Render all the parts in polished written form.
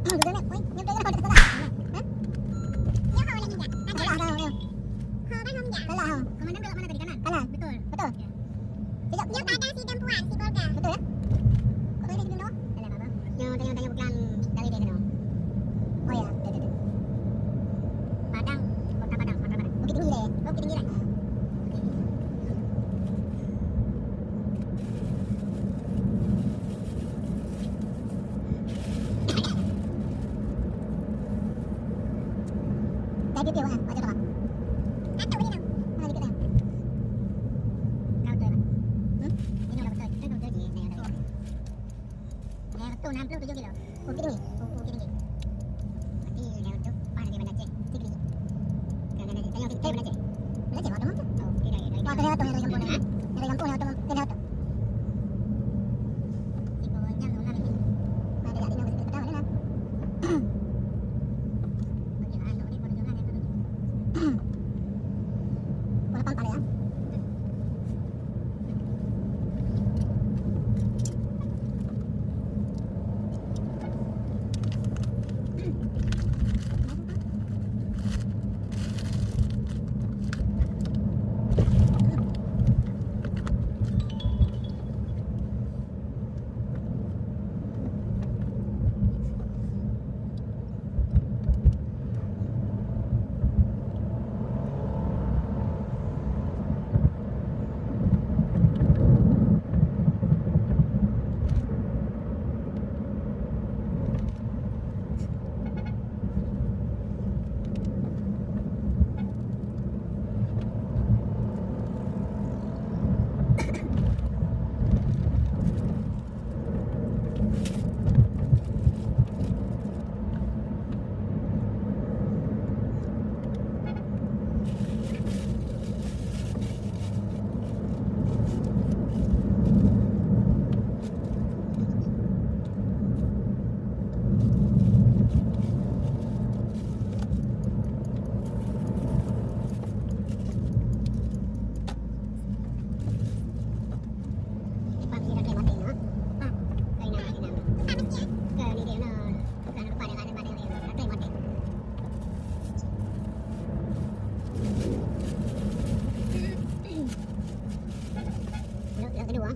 Google Map. Oi, nhưng đây là kau tak salah. Hah? Dia kau lagi tak? Tak. Salah kau. Kau kan home Salah kau. Komandan belok mana tadi kanan? Kanan. Betul. Betul. Sekejap. Dia padang si perempuan, si Bolga. Betul eh? Kau tadi sebelum tu? Dalam apa? Yang tengok bukan dari dia sana. Oh ya, betul. Padang, kota Padang, kota Padang. Bukit tinggi dia. Oh, Bukit Tinggi lah. Dah dia kan? Macam apa? Tak tahu dia tahu. Mana dekat dah? Kau betul tak? Ini udah betul. Kita betul je. Saya betul 67 kilo. Bukit tinggi. Bukit Tinggi. Berarti dia betul. Pas dari Bandar Aceh. Bukit Tinggi. Tengok kita Bandar Aceh. Mana cek waktu tu? Oh, dia dari Wah, kena tu dari kampung ni. Dari kampung ni waktu kena tu. Ibu jam tu lagi. Ada tak dino ke tahu ni. Bagaimana ni pada jalan yang tu? Bola pangkal ya.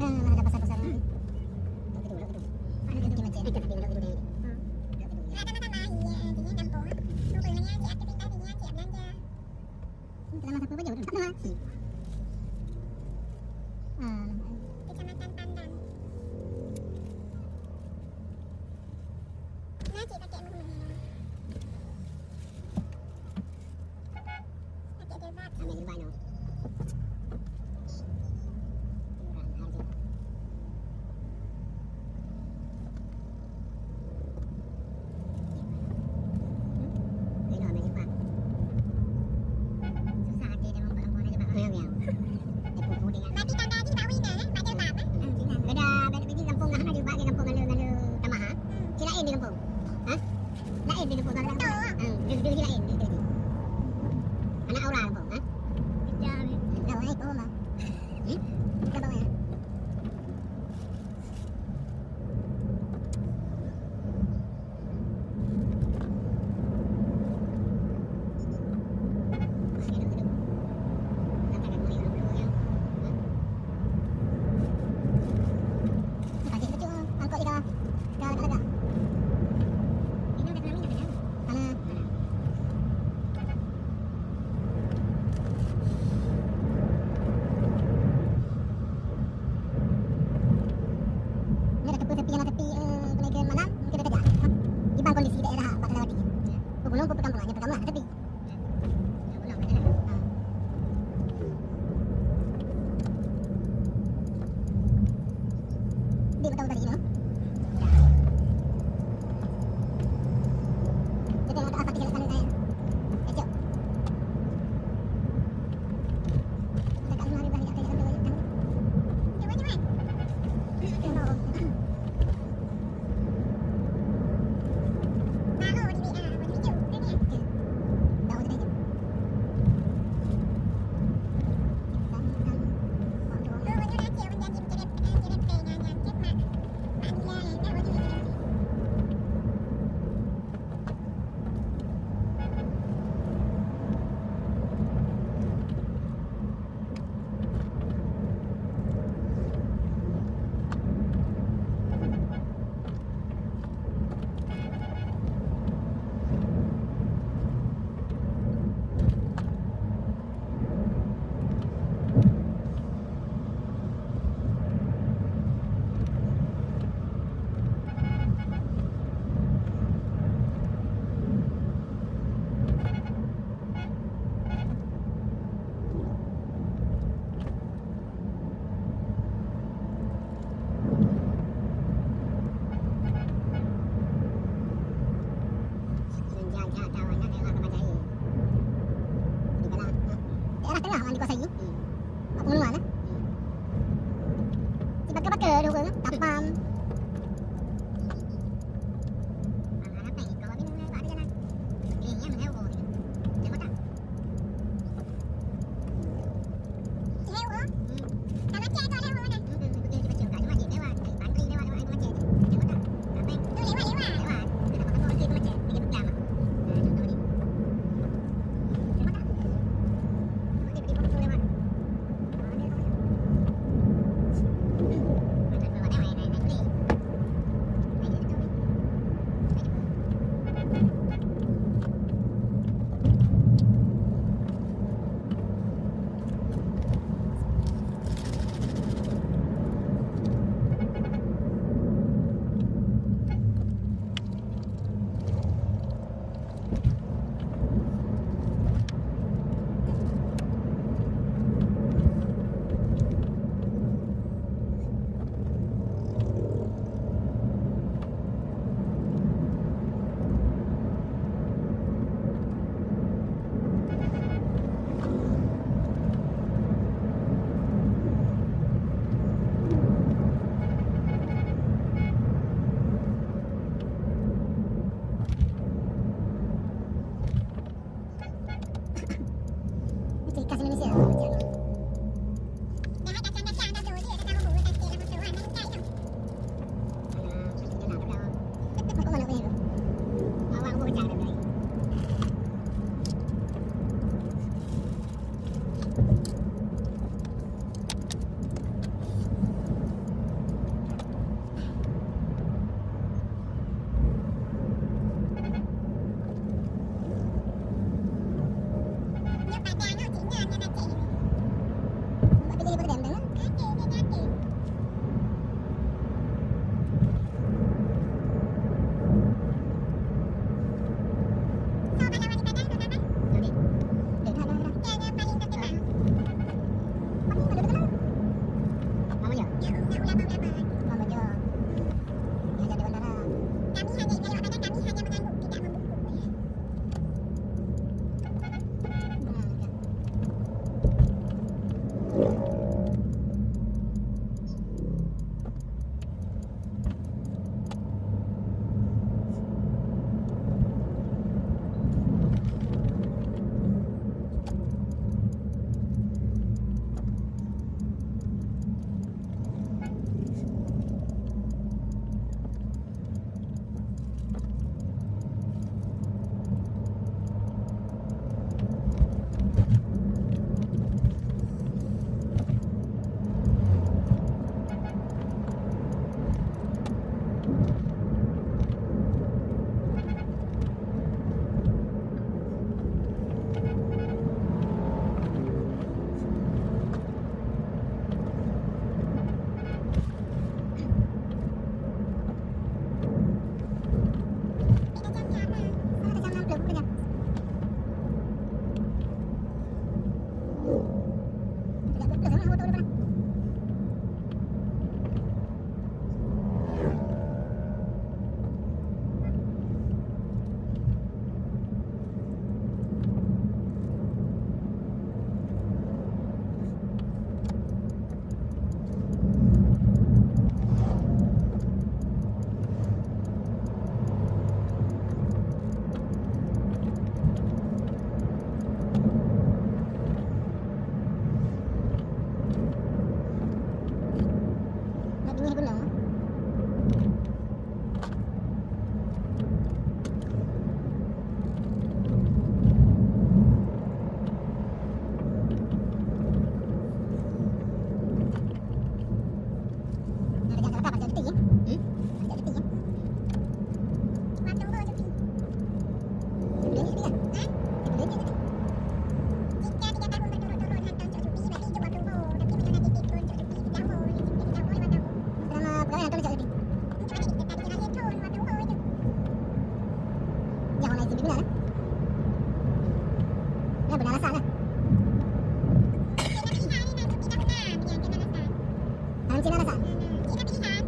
Ada pasar-pasar ni. Ada di macam ni. Lama-lama iya, dia kampung. Rupanya dia aktiviti dia siap belanja. Dalam masa apa je betul. Kecamatan Pandan. Nasi pakai muhun ni. Pakai jilbab. Ambil jilbab no. Tapi tanda di bawah ni pakai jilbab. Di kampung lah, di kampung ngala tamah. Silain di kampung. Ha? Lain di kampung kalau dia lain di. Anak aura kampung, ha? Jam. Dah naik ke rumah. Dah bawa ya. Kondisi daerah Bakawati. Pegunung perkampungannya perkampungan tepi. Dia betul tadi no. Kita tengok apa tinggal sana saya. Kecok. Ada kat rumah riba dia akan jalan. Jom. Baru di video ni. Dah ada je. Rupanya nasi menjadi cerep dengan yang cepat. Mak dia yang dah wajib. Kau mana punya tu? Awak mau pecah dah lagi. Dia padang tu cik Nyan yang nak cik. Buat kerja daripada dia lah. Ada dia ada. So kalau wali padang tu apa? Jadi, Dah dah. Dia yang paling terkenal. Mana mana betul? kamu ya? Yang ulama-ulama. Mama dia. Dia jadi bandara. Kami hanya kalau wak padang kami hanya mengangguk tidak membungkuk. Kita jam-jam lah. Mana jam 6 belum jam. Tidak betul sama motor depan. Nak tinggal belum? Ada jam berapa? Jam detik ya? Jam detik ya? Wak tunggu cuti. Dia ni detik kan? Dia detik. Jika 3 tahun berturut-turut hantar untuk cuti, berarti itu wak tunggu. Tapi bila nanti tipu untuk cuti, tidak mau. Yang cuti tidak mau, wak tunggu. Selama pegawai hantar jam detik. Macam mana kita tadi lahir turun, wak tunggu je. Yang orang izin bila lah. Ya benar alasan lah. Kena pilihan ni nak cuti tahunan yang kena alasan. Dalam Cina alasan. Kena pilihan.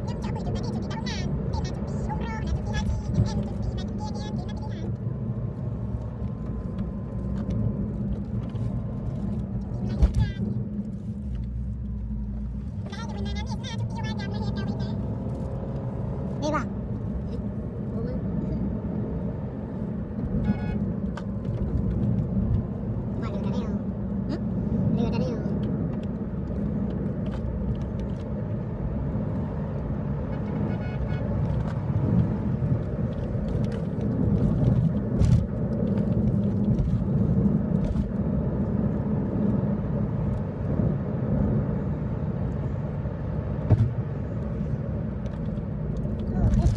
Dia macam apa itu tadi cuti tahunan. Dia nak cuti umrah, nak cuti haji, MM cuti, nak cuti yang kena pilihan. Cuti melahirkan. Dah ada benda nangis lah cuti wajah melahirkan benda. Eh bang. Mana dah leo? Leo dah leo. Oh,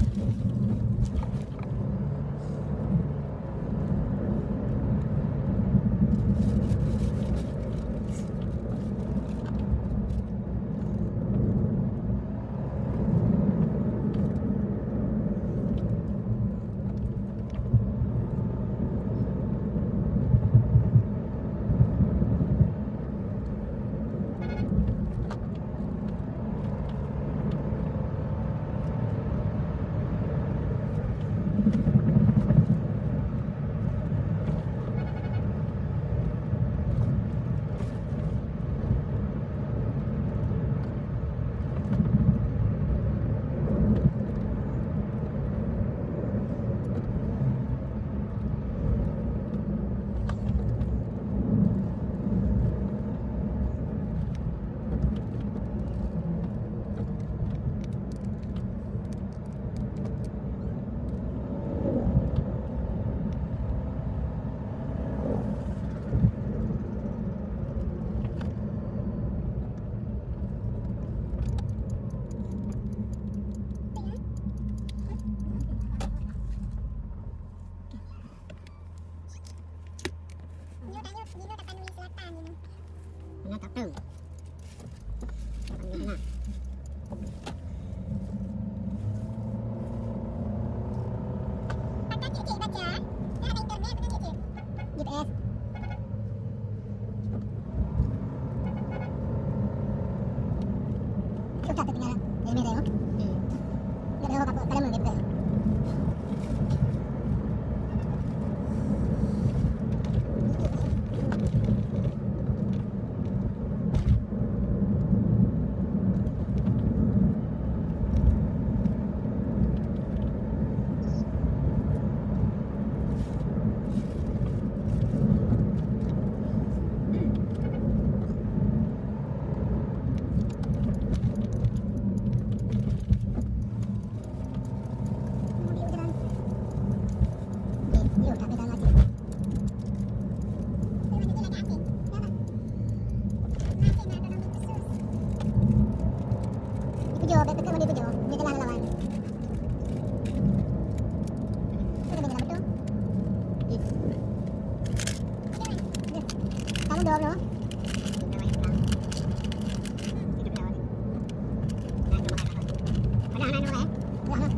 Haná.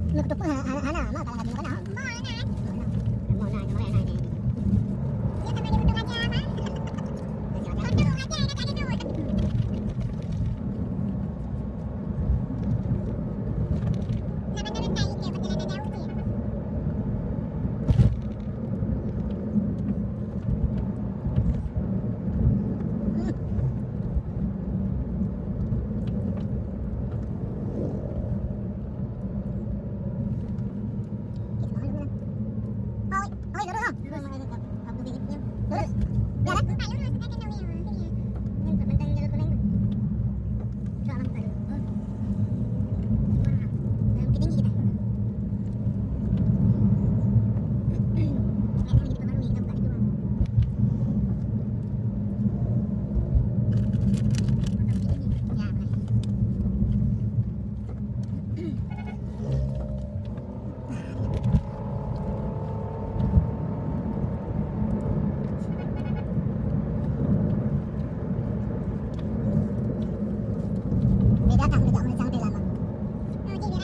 Nagtupon Haná, ma talaga din ka na. Mo na, naman na.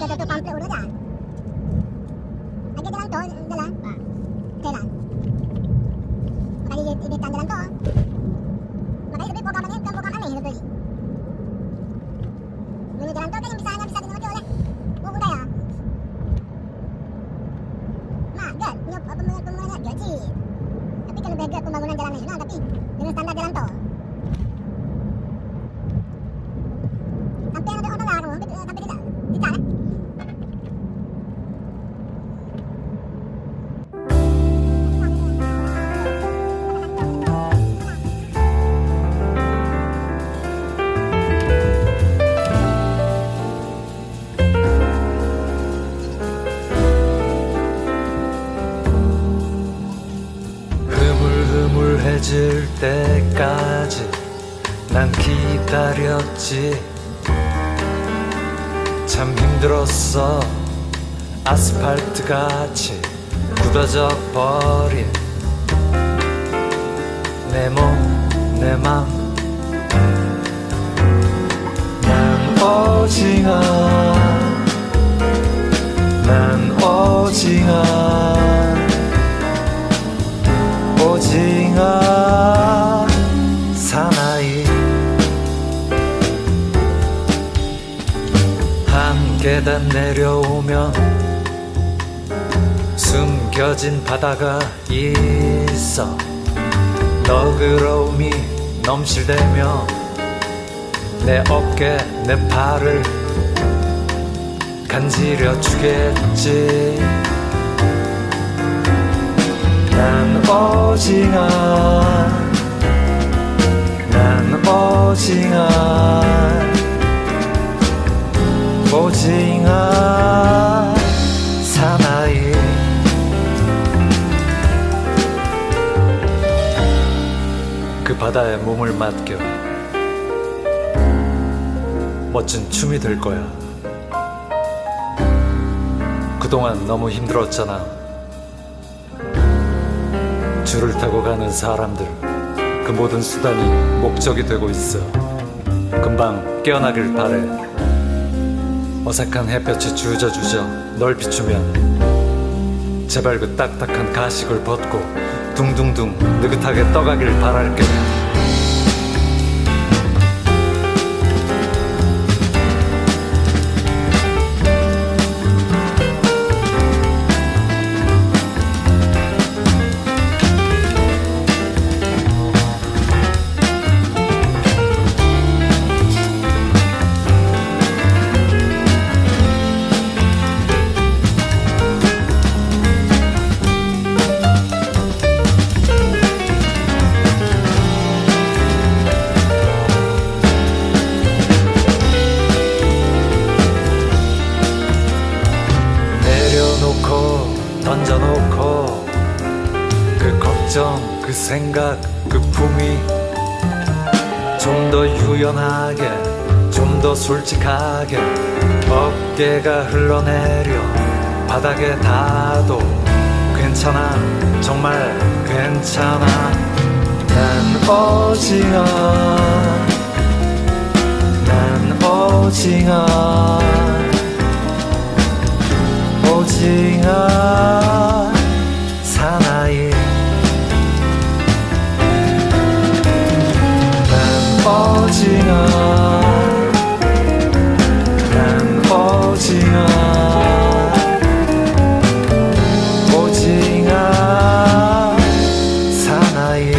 Satu pamphlet udah dah. Ada jalan tol, jalan. Jalan. Makanya ini jalan tol. Makanya lebih program ini bukan program aneh itu tadi. Ini jalan tol kan yang bisa dinikmati oleh budaya. Nah, gad, punya pembangunan gaji. Tapi kalau beda pembangunan jalan nasional, tapi dengan standar jalan tol. Tapi yang ada orang lalu, tapi tidak ditarik. 흐물흐물해질 때까지 난 기다렸지. 참 힘들었어. 아스팔트같이 굳어져 버린 내 몸, 내 맘. 난 오징어, 난 오징어, 오징어 사나이. 한 계단 내려오면 숨겨진 바다가 있어. 너그러움이 넘실대며 내 어깨 내 팔을 간지려 주겠지. 난 오징어, 난 오징어, 오징어 사나이. 그 바다에 몸을 맡겨 멋진 춤이 될 거야. 그동안 너무 힘들었잖아. 줄을 타고 가는 사람들, 그 모든 수단이 목적이 되고 있어. 금방 깨어나길 바래. 어색한 햇볕이 주저주저 널 비추면 제발 그 딱딱한 가식을 벗고 둥둥둥 느긋하게 떠가길 바랄게. 던져놓고 그 걱정, 그 생각, 그 품위 좀 더 유연하게, 좀 더 솔직하게 어깨가 흘러내려 바닥에 닿아도 괜찮아, 정말 괜찮아. 난 오징어, 난 오징어 오징어 사나이 난 오징어 난 오징어 오징어 사나이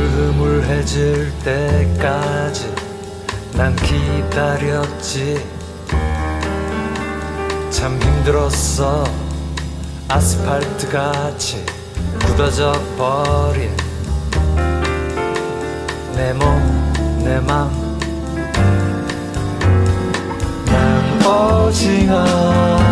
흐물흐물해질 때까지 난 기다렸지 참 힘들었어 아스팔트같이 굳어져 버린 내 몸 내 맘 난 오징어